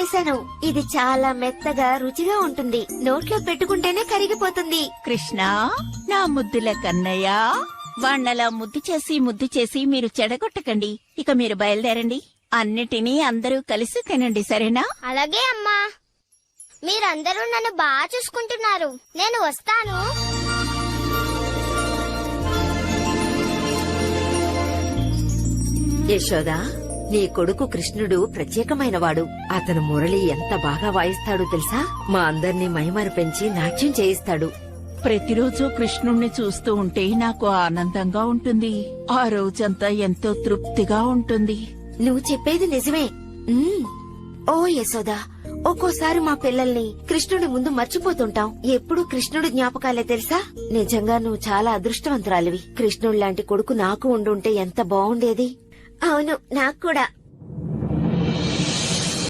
చేశాను. ఇది చాలా మెత్తగా రుచిగా ఉంటుంది. నోట్లో పెట్టుకుంటేనే కరిగిపోతుంది. కృష్ణ, నా ముద్దుల కన్నయ్య, వాళ్ళలా ముద్దు చేసి మీరు చెడగొట్టకండి. ఇక మీరు బయలుదేరండి. అన్నిటినీ అందరూ కలిసి తినండి, సరేనా? అలాగే అమ్మా. మీరందరూ నన్ను బాగా చూసుకుంటున్నారు. నేను వస్తాను. యశోదా, నీ కొడుకు కృష్ణుడు ప్రత్యేకమైనవాడు. అతను మురళి ఎంత బాగా వాయిస్తాడో తెలుసా? మా అందర్నీ మైమరపెంచి నాట్యం చేయిస్తాడు. ప్రతిరోజు కృష్ణుణ్ణి చూస్తూ ఉంటే నాకు ఆనందంగా ఉంటుంది. ఆ రోజంతా ఎంతో తృప్తిగా ఉంటుంది. నువ్వు చెప్పేది నిజమే. ఓ యశోదా, ఒక్కోసారి మా పిల్లల్ని కృష్ణుడి ముందు మర్చిపోతుంటాం. ఎప్పుడు కృష్ణుడి జ్ఞాపకాలే తెలుసా? నిజంగా నువ్వు చాలా అదృష్టవంతురాలివి. కృష్ణుడు లాంటి కొడుకు నాకు ఉండుంటే ఎంత బాగుండేది. అవును, నాకు కూడా.